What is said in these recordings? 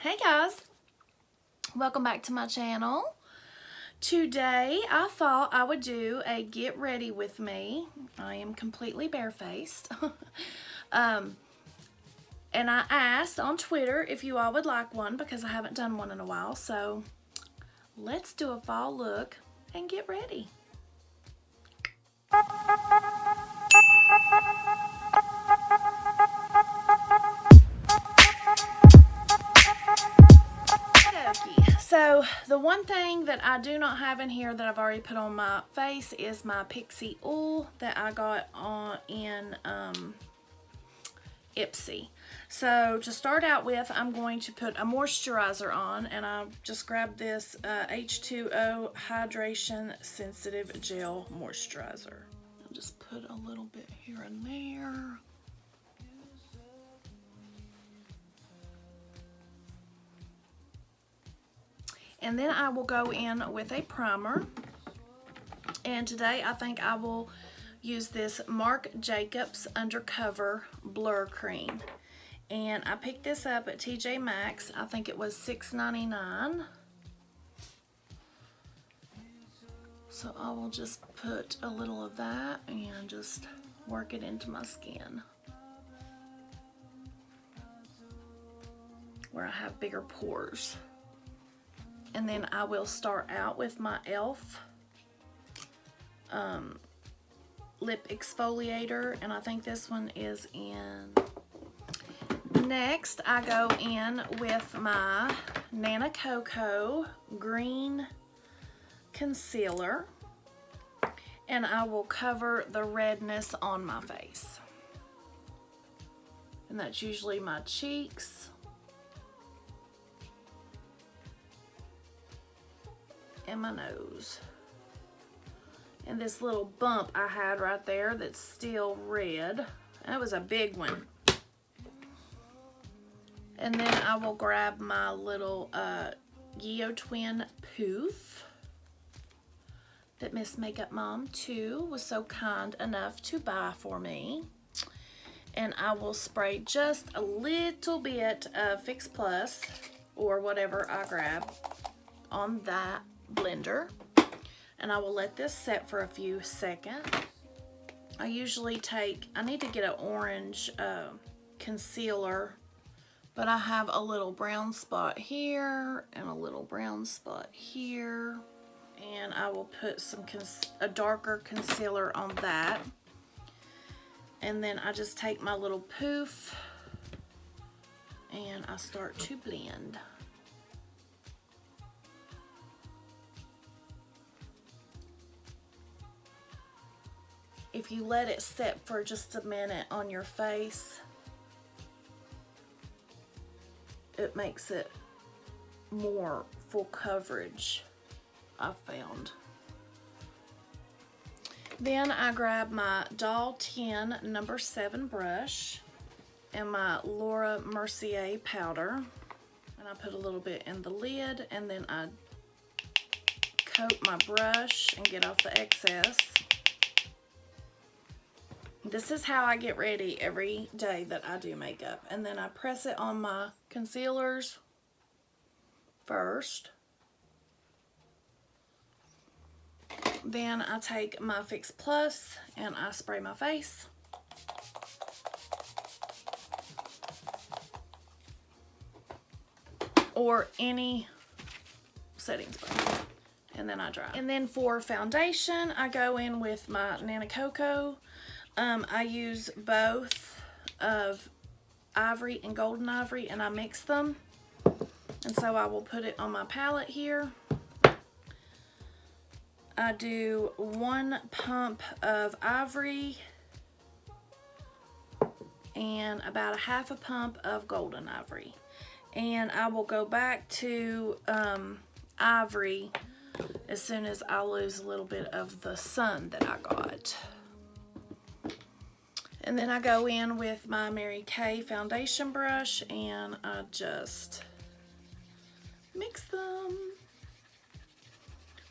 Hey guys, welcome back to my channel. Today I thought I would do a get ready with me. I am completely barefaced. And I asked on Twitter if you all would like one because I haven't done one in a while. So let's do a fall look and get ready. So the one thing that I do not have in here that I've already put on my face is my Pixi oil that I got in Ipsy. So to start out with, I'm going to put a moisturizer on, and I just grabbed this H2O Hydration Sensitive Gel Moisturizer. I'll just put a little bit here and there. And then I will go in with a primer. And today I think I will use this Marc Jacobs Undercover Blur Cream. And I picked this up at TJ Maxx. I think it was $6.99. So I will just put a little of that and just work it into my skin where I have bigger pores. And then I will start out with my e.l.f. lip exfoliator, and I think this one is in. Next, I go in with my Nanacoco green concealer, and I will cover the redness on my face. And that's usually my cheeks. And my nose. And this little bump I had right there that's still red. That was a big one. And then I will grab my little Yeotwin poof that Miss Makeup Mom 2 was so kind enough to buy for me. And I will spray just a little bit of Fix Plus or whatever I grab on that blender, and I will let this set for a few seconds. I usually I need to get an orange concealer, but I have a little brown spot here and a little brown spot here, and I will put a darker concealer on that, and then I just take my little poof and I start to blend. If you let it sit for just a minute on your face, it makes it more full coverage, I've found. Then I grab my Doll 10 No. 7 brush and my Laura Mercier powder, and I put a little bit in the lid, and then I coat my brush and get off the excess. This is how I get ready every day that I do makeup. And then I press it on my concealers first. Then I take my Fix Plus and I spray my face. Or any setting spray. And then I dry. And then for foundation, I go in with my Nanacoco. I use both of ivory and golden ivory, and I mix them. And so I will put it on my palette here. I do 1 pump of ivory and about a half a pump of golden ivory. And I will go back to ivory as soon as I lose a little bit of the sun that I got. And then I go in with my Mary Kay foundation brush and I just mix them.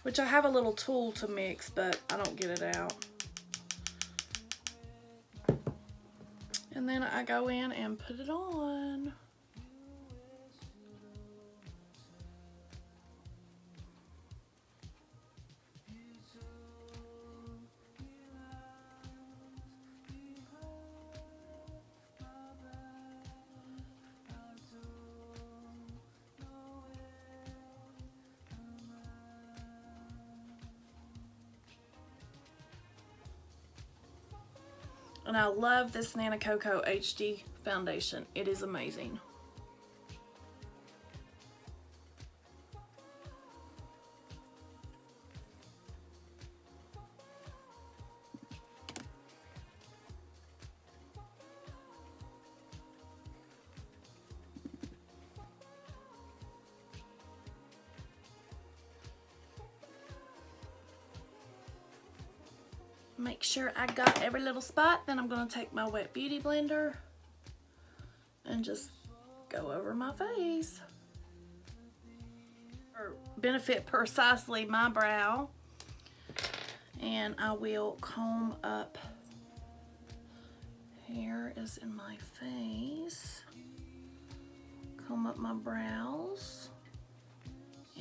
Which I have a little tool to mix, but I don't get it out. And then I go in and put it on. And I love this Nanacoco HD foundation. It is amazing. Make sure I got every little spot. Then I'm going to take my wet beauty blender and just go over my face. Or benefit precisely my brow. And I will comb up. Hair is in my face. Comb up my brows.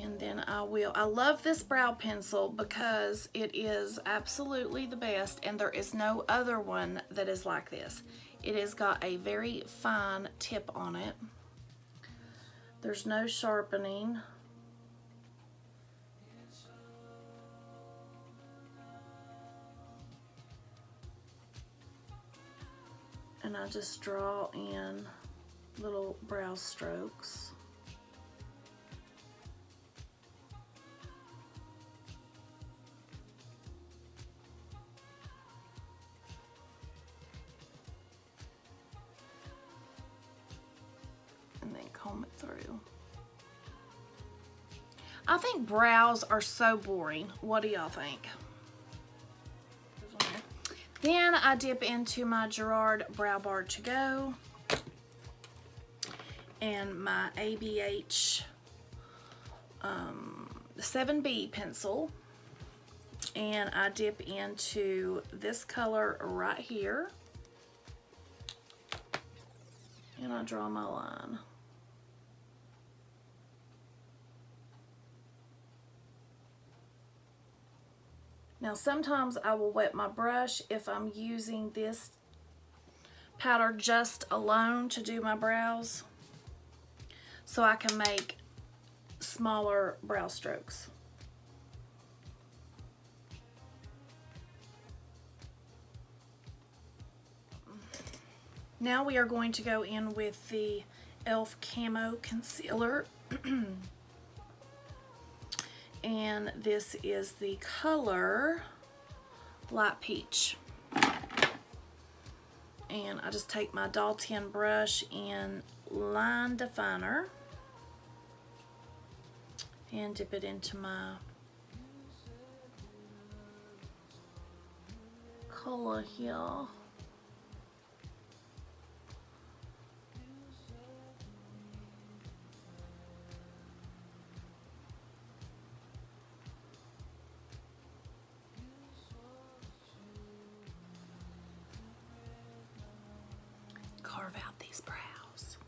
And then I love this brow pencil because it is absolutely the best, and there is no other one that is like this. It has got a very fine tip on it. There's no sharpening. And I just draw in little brow strokes. Comb it through. I think brows are so boring. What do y'all think? Then I dip into my Gerard Brow Bar to Go and my ABH 7B pencil, and I dip into this color right here, and I draw my line. Now sometimes I will wet my brush if I'm using this powder just alone to do my brows, so I can make smaller brow strokes. Now we are going to go in with the e.l.f. Camo Concealer. And this is the color Light Peach. And I just take my Doll 10 brush in Line Definer and dip it into my color here. Carve out these brows.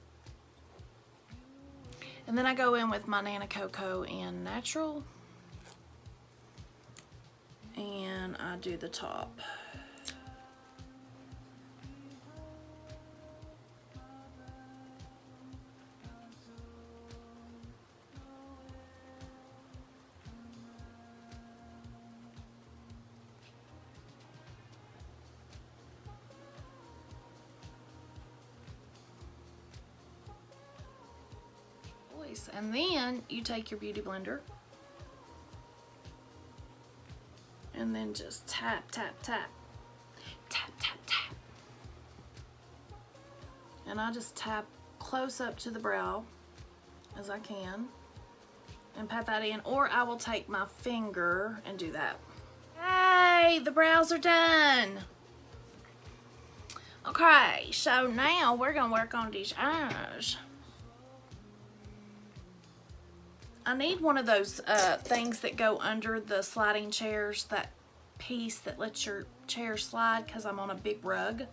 And then I go in with my Nanacoco in Natural, and I do the top. And then you take your beauty blender and then just tap, tap, tap, tap, tap, tap. And I just tap close up to the brow as I can and pat that in, or I will take my finger and do that. Hey, the brows are done. Okay, so now we're gonna work on these eyes. I need one of those things that go under the sliding chairs, that piece that lets your chair slide, because I'm on a big rug.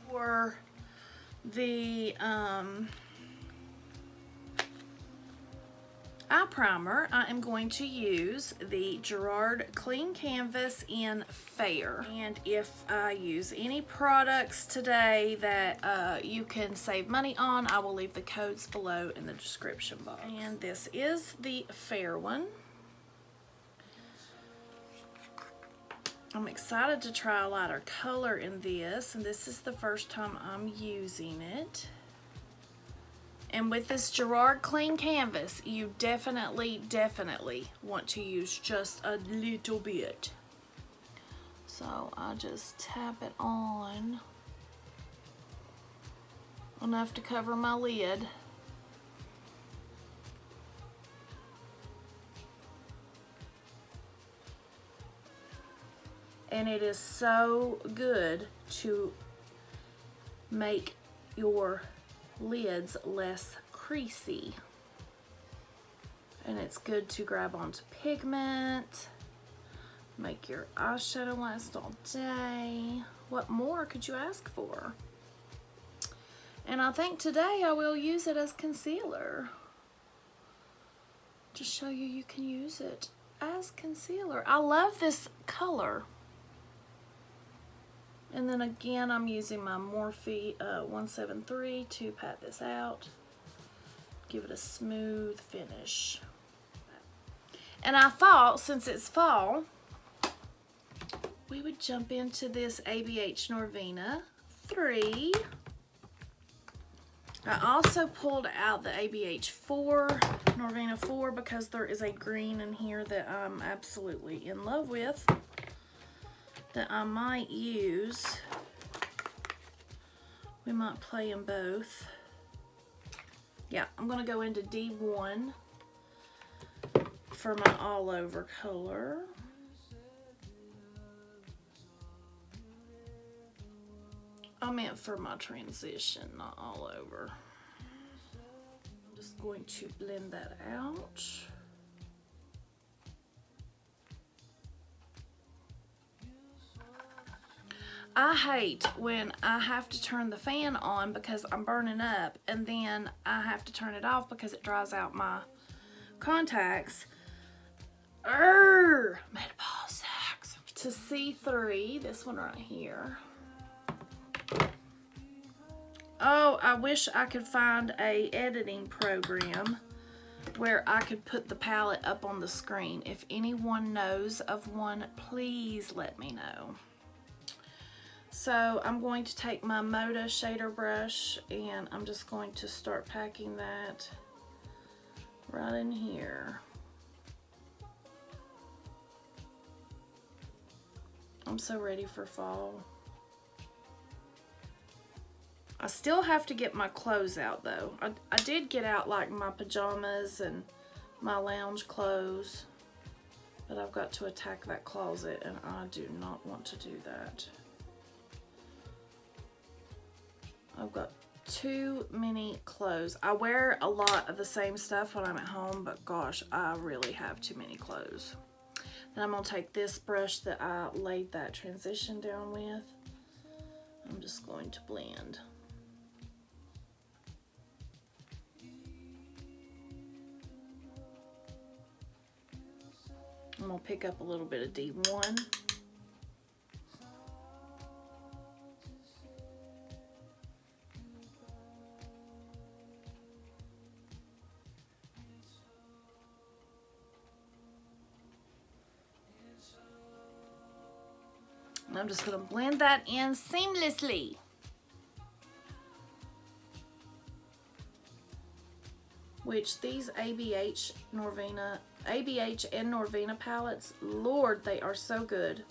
For the eye primer, I am going to use the Gerard Clean Canvas in Fair. And if I use any products today that you can save money on, I will leave the codes below in the description box. And this is the Fair one. I'm excited to try a lighter color in this, and this is the first time I'm using it. And with this Gerard clean canvas, you definitely want to use just a little bit. So I just tap it on enough to cover my lid. And it is so good to make your lids less creasy. And it's good to grab onto pigment, make your eyeshadow last all day. What more could you ask for? And I think today I will use it as concealer. To show you you can use it as concealer. I love this color. And then again, I'm using my Morphe 173 to pat this out. Give it a smooth finish. And I thought, since it's fall, we would jump into this ABH Norvina 3. I also pulled out the ABH 4, Norvina 4, because there is a green in here that I'm absolutely in love with, that I might use. We might play them both. Yeah, I'm going to go into D1 for my all over color. I meant for my transition, not all over. I'm just going to blend that out. I hate when I have to turn the fan on because I'm burning up, and then I have to turn it off because it dries out my contacts. Menopause sucks. To C3, this one right here. Oh, I wish I could find a editing program where I could put the palette up on the screen. If anyone knows of one, please let me know. So I'm going to take my Moda shader brush and I'm just going to start packing that right in here. I'm so ready for fall. I still have to get my clothes out though. I did get out like my pajamas and my lounge clothes, but I've got to attack that closet and I do not want to do that. I've got too many clothes. I wear a lot of the same stuff when I'm at home, but gosh, I really have too many clothes. Then I'm gonna take this brush that I laid that transition down with. I'm just going to blend. I'm gonna pick up a little bit of D1. And I'm just gonna blend that in seamlessly. Which these ABH and Norvina palettes, Lord, they are so good.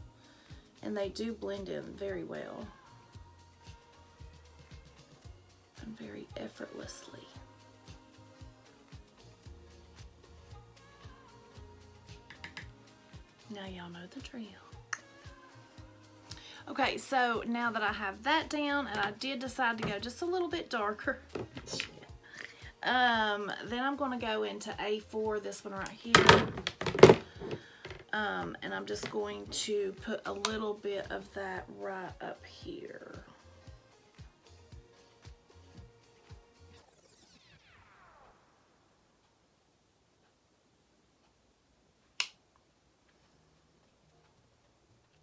And they do blend in very well. And very effortlessly. Now y'all know the drill. Okay, so now that I have that down, and I did decide to go just a little bit darker, then I'm going to go into A4, this one right here, and I'm just going to put a little bit of that right up here.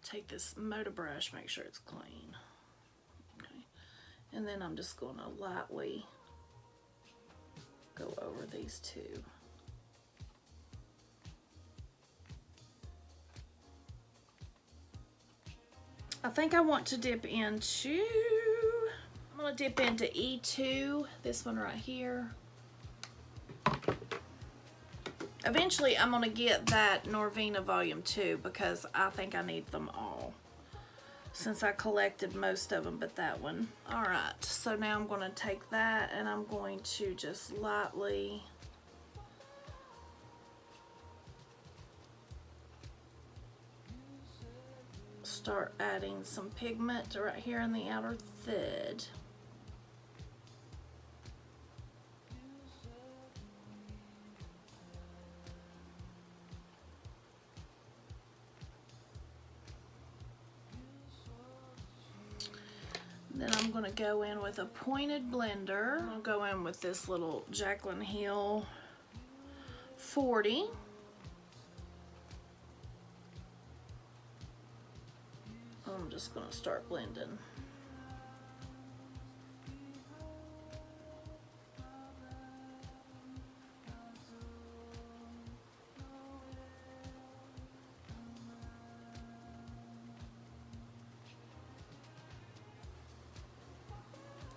Take this Moda brush, make sure it's clean. Okay. And then I'm just going to lightly go over these two. I think I want to dip into, I'm going to dip into E2, this one right here. Eventually, I'm going to get that Norvina Volume 2 because I think I need them all, since I collected most of them but that one. Alright, so now I'm going to take that and I'm going to just lightly start adding some pigment right here in the outer third. Then I'm going to go in with a pointed blender. I'll go in with this little Jaclyn Hill 40. I'm just going to start blending.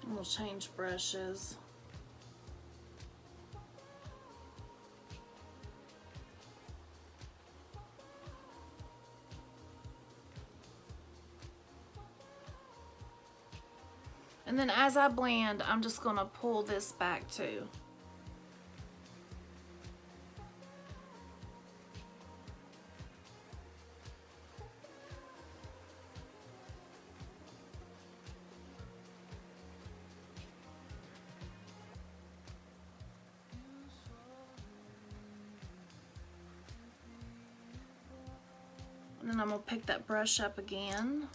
We'll change brushes. And then as I blend, I'm just going to pull this back too. And then I'm going to pick that brush up again.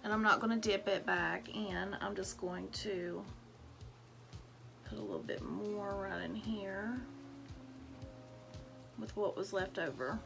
And I'm not going to dip it back in. I'm just going to put a little bit more right in here with what was left over.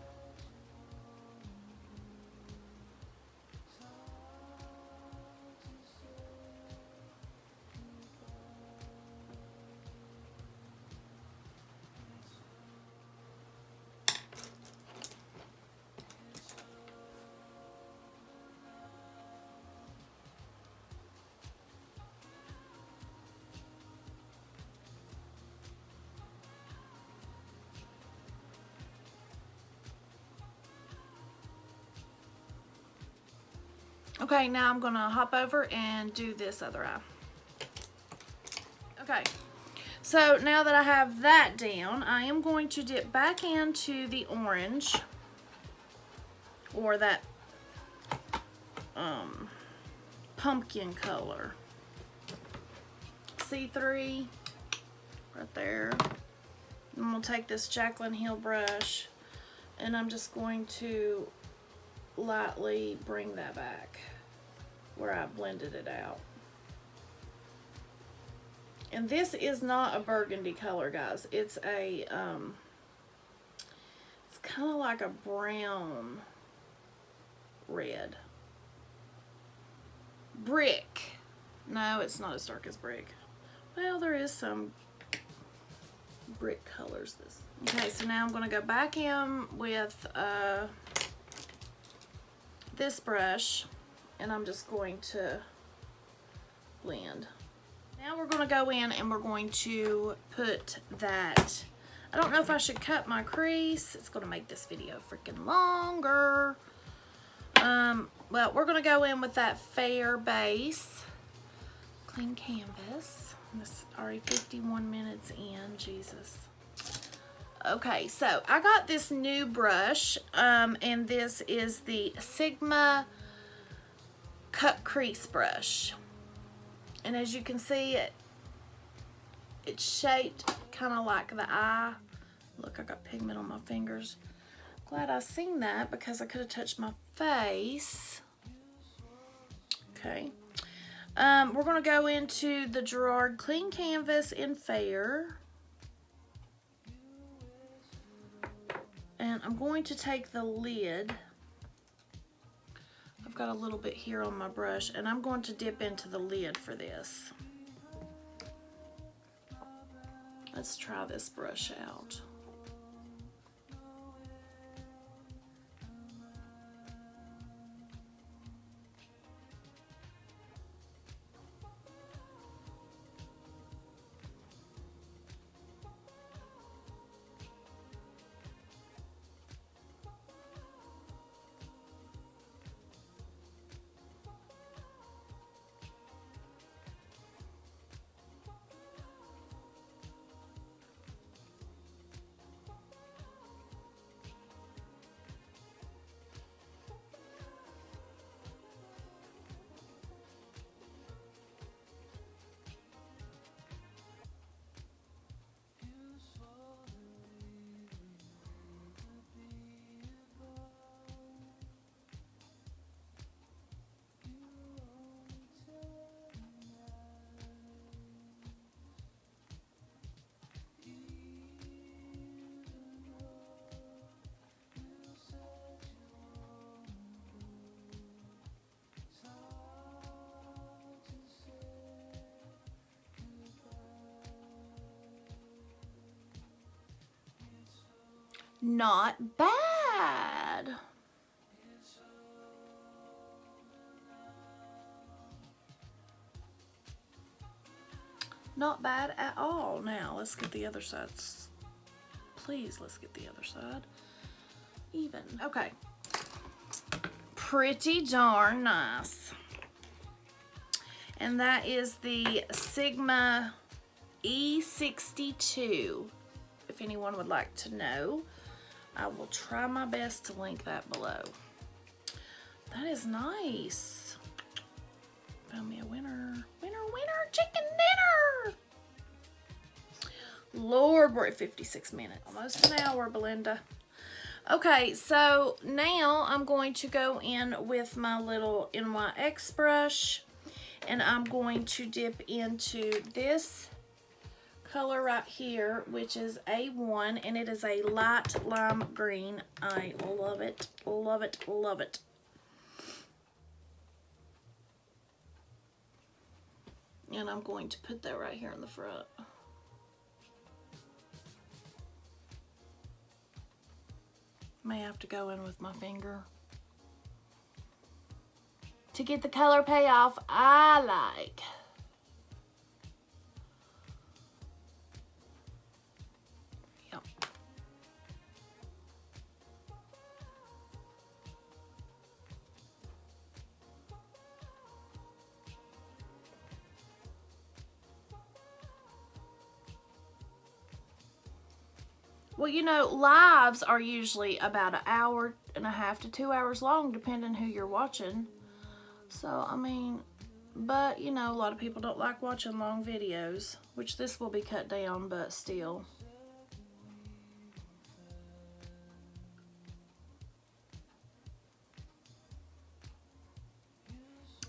Okay, now I'm gonna hop over and do this other eye. Okay, so now that I have that down, I am going to dip back into the orange, or that pumpkin color. C3 right there. And we'll take this Jaclyn Hill brush and I'm just going to lightly bring that back where I blended it out. And this is not a burgundy color, guys. It's a it's kind of like a brown red. Brick. No, it's not as dark as brick. Well, there is some brick colors. Okay, so now I'm going to go back in with this brush and I'm just going to blend. Now we're going to go in and we're going to put that, I don't know if I should cut my crease. It's going to make this video freaking longer. Well, we're going to go in with that fair base. Clean canvas. This already 51 minutes in. Jesus. Okay, so I got this new brush, and this is the Sigma Cutcrease brush. And as you can see, it's shaped kind of like the eye. Look, I got pigment on my fingers. Glad I seen that because I could have touched my face. Okay. We're going to go into the Gerard Clean Canvas in Fair. And I'm going to take the lid. I've got a little bit here on my brush, and I'm going to dip into the lid for this. Let's try this brush out. Not bad. Not bad at all. Now, let's get the other side. Please, let's get the other side even. Okay. Pretty darn nice. And that is the Sigma E62. If anyone would like to know, I will try my best to link that below. That is nice. Found me a winner. Winner, winner, chicken dinner. Lord, we're at 56 minutes. Almost an hour, Belinda. Okay, so now I'm going to go in with my little NYX brush, and I'm going to dip into this color right here, which is A1, and it is a light lime green. I love it, love it, love it. And I'm going to put that right here in the front. May have to go in with my finger to get the color payoff I like. Yep. Well, you know, lives are usually about an hour and a half to 2 hours long, depending who you're watching. So, I mean, but, you know, a lot of people don't like watching long videos, which this will be cut down, but still.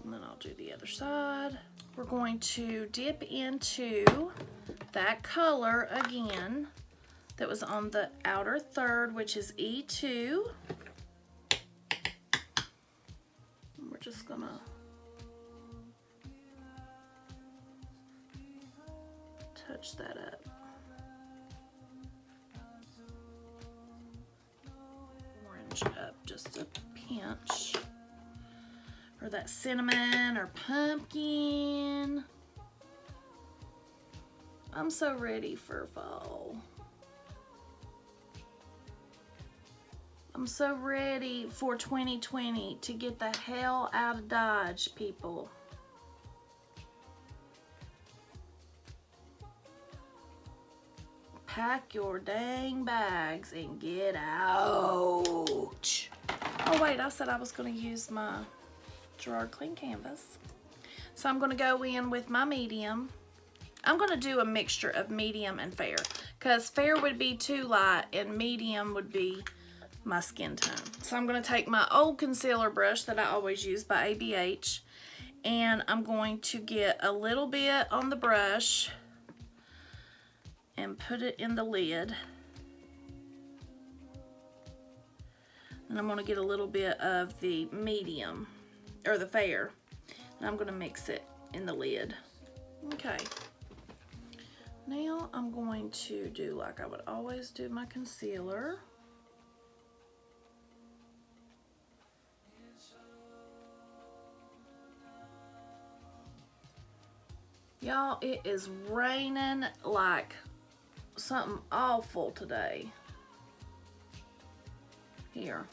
And then I'll do the other side. We're going to dip into that color again that was on the outer third, which is E2. And we're just gonna touch that up. Orange up just a pinch. Or that cinnamon or pumpkin. I'm so ready for fall. I'm so ready for 2020 to get the hell out of Dodge, people. Pack your dang bags and get out. Oh wait, I said I was going to use my Gerard Clean Canvas. So I'm going to go in with my medium. I'm going to do a mixture of medium and fair, because fair would be too light and medium would be my skin tone. So I'm going to take my old concealer brush that I always use by ABH, and I'm going to get a little bit on the brush and put it in the lid. And I'm going to get a little bit of the medium, or the fair, and I'm going to mix it in the lid. Okay. Now I'm going to do like I would always do my concealer. Y'all, it is raining like something awful today. Here.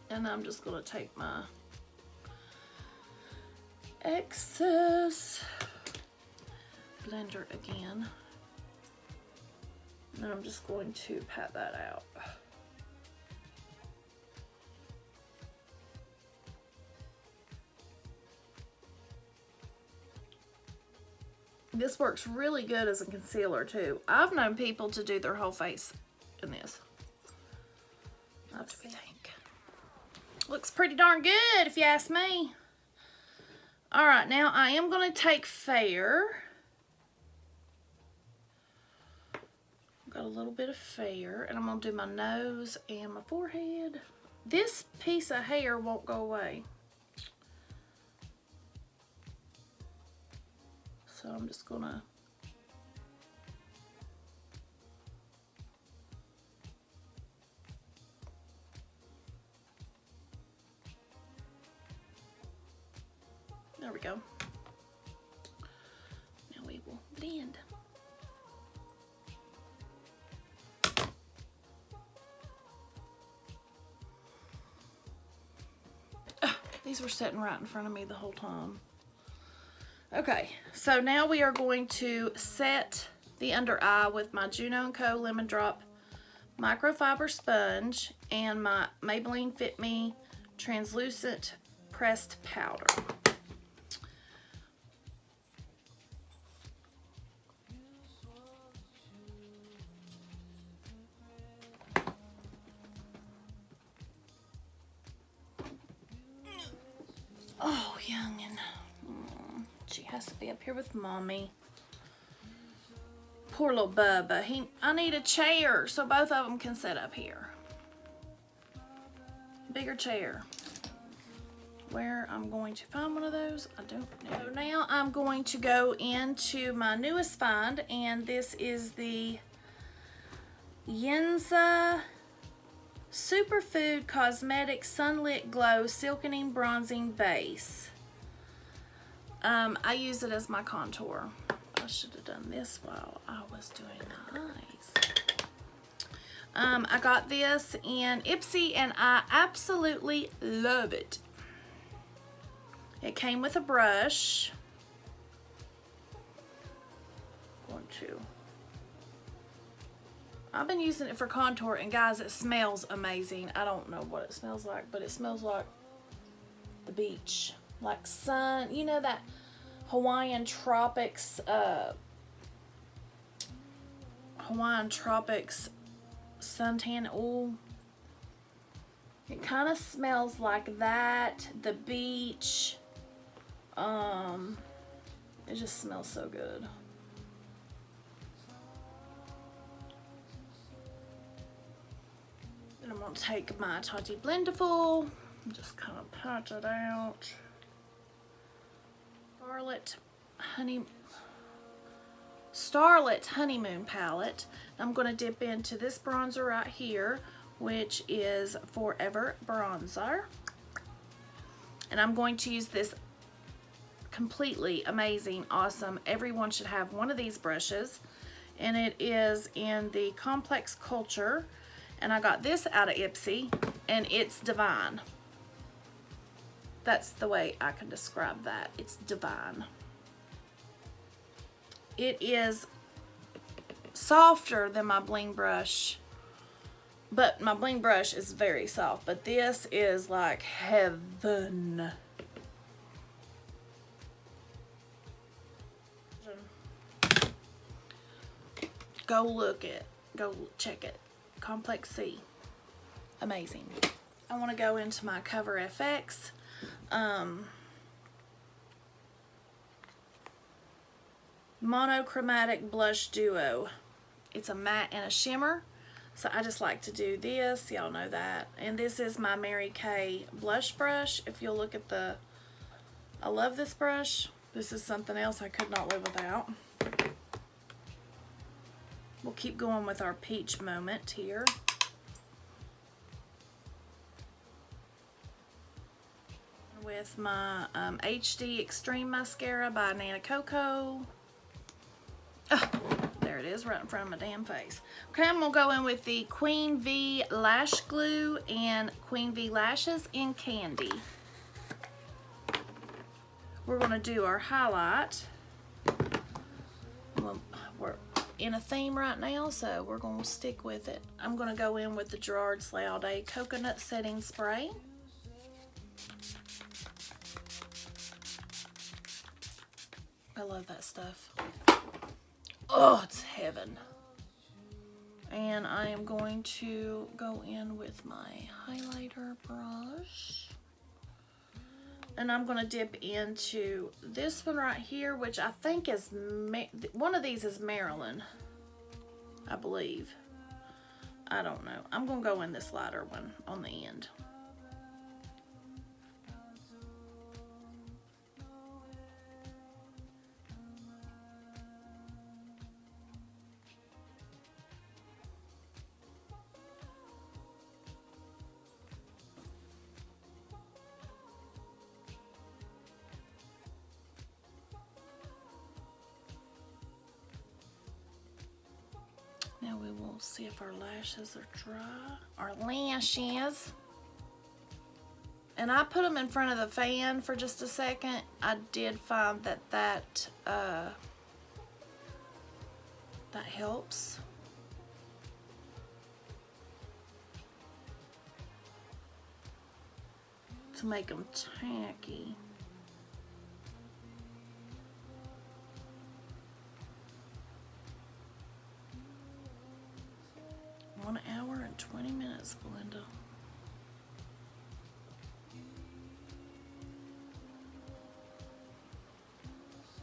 And I'm just going to take my excess blender again. And I'm just going to pat that out. This works really good as a concealer too. I've known people to do their whole face in this. What do we think? Looks pretty darn good if you ask me. Alright, now I am going to take fair. Got a little bit of fair, and I'm going to do my nose and my forehead. This piece of hair won't go away. So I'm just gonna there we go. Now we will blend. These were sitting right in front of me the whole time. Okay, so now we are going to set the under eye with my Juno & Co. Lemon Drop Microfiber Sponge and my Maybelline Fit Me Translucent Pressed Powder. Oh, youngin'. She has to be up here with mommy. Poor little Bubba. I need a chair so both of them can sit up here. Bigger chair. Where I'm going to find one of those, I don't know. So now I'm going to go into my newest find, and this is the Yensa Superfood Cosmetic Sunlit Glow Silkening Bronzing Base. I use it as my contour. I should have done this while I was doing my eyes. I got this in Ipsy and I absolutely love it. It came with a brush. I've been using it for contour, and guys, it smells amazing. I don't know what it smells like, but it smells like the beach, like sun. You know that Hawaiian Tropics suntan oil? It kind of smells like that, the beach. It just smells so good. And I'm going to take my Tati Blendiful and just kind of pat it out. Starlight Honeymoon palette. I'm going to dip into this bronzer right here, which is Forever Bronzer. And I'm going to use this completely amazing, awesome, everyone should have one of these brushes. And it is in the Complex Culture. And I got this out of Ipsy, and it's divine. That's the way I can describe that. It's divine. It is softer than my bling brush, but my bling brush is very soft, but this is like heaven. Go look it. Go check it. Complex C. Amazing. I want to go into my Cover FX. Monochromatic Blush Duo. It's a matte and a shimmer. So I just like to do this. Y'all know that. And this is my Mary Kay blush brush. If you'll look at the... I love this brush. This is something else I could not live without. We'll keep going with our peach moment here. With my HD Extreme Mascara by Nanacoco. Oh, there it is, right in front of my damn face. Okay, I'm going to go in with the Queen V Lash Glue and Queen V Lashes in Candy. We're going to do our highlight. We're in a theme right now, so we're going to stick with it. I'm going to go in with the Gerard Slay All Day Coconut Setting Spray. I love that stuff. Oh, it's heaven. And I am going to go in with my highlighter brush. And I'm going to dip into this one right here, which I think is, one of these is Maryland, I believe. I don't know. I'm going to go in this lighter one on the end. we'll see if our lashes are dry. Our lashes. And I put them in front of the fan for just a second. I did find that helps. To make them tacky. One hour and 20 minutes, Belinda.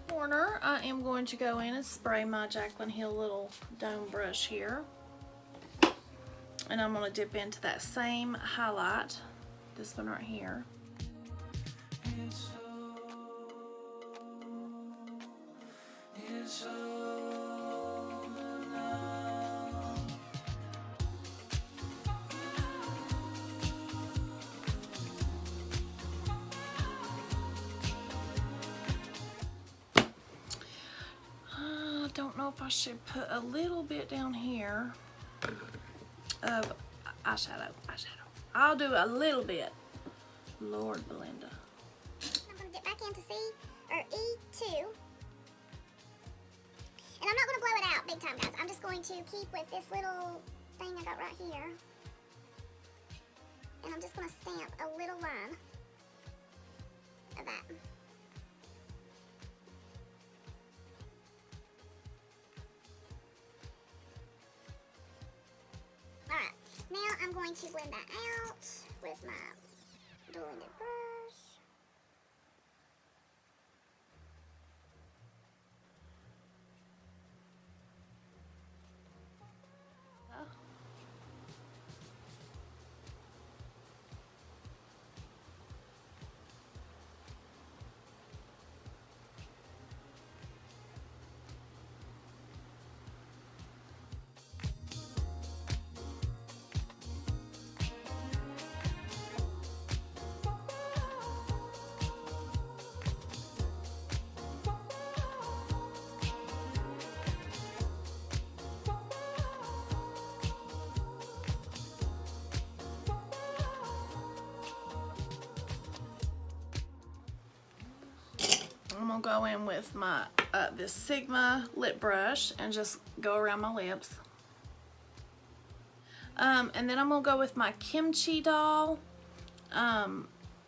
Corner, I am going to go in and spray my Jaclyn Hill little dome brush here. And I'm going to dip into that same highlight, this one right here. Don't know if I should put a little bit down here of eyeshadow. I'll do a little bit. Lord, Belinda. I'm going to get back into C or E2. And I'm not going to blow it out big time, guys. I'm just going to keep with this little thing I got right here. And I'm just going to stamp a little line of that. Alright, now I'm going to blend that out with my blended brush. I'm gonna go in with my this Sigma lip brush and just go around my lips. And then I'm gonna go with my Kimchi doll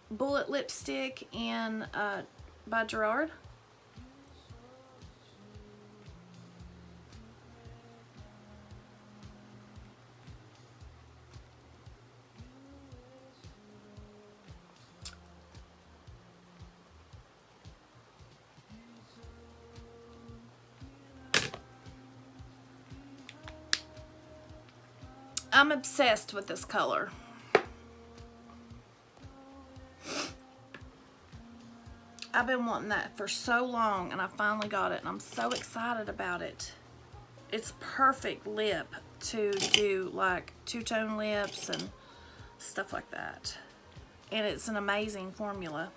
bullet lipstick in by Gerard. I'm obsessed with this color. I've been wanting that for so long and I finally got it and I'm so excited about it. It's perfect lip to do like two-tone lips and stuff like that. And it's an amazing formula.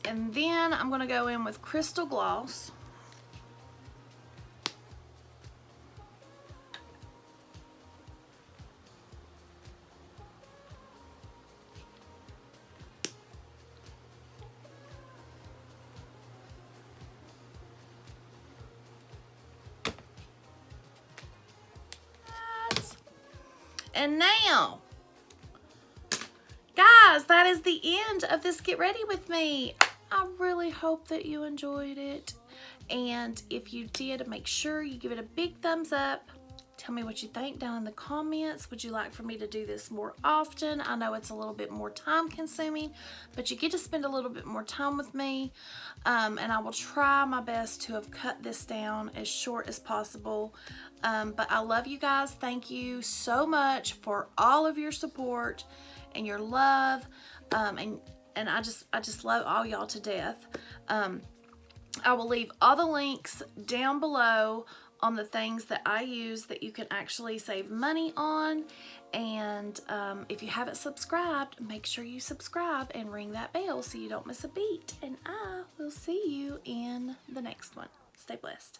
And then I'm going to go in with Crystal Gloss. And now, guys, that is the end of this Get Ready With Me. I really hope that you enjoyed it. And if you did, make sure you give it a big thumbs up. Tell me what you think down in the comments. Would you like for me to do this more often? I know it's a little bit more time consuming, but you get to spend a little bit more time with me. And I will try my best to have cut this down as short as possible. But I love you guys. Thank you so much for all of your support and your love. And I just love all y'all to death. I will leave all the links down below on the things that I use that you can actually save money on. And if you haven't subscribed, make sure you subscribe and ring that bell so you don't miss a beat. And I will see you in the next one. Stay blessed.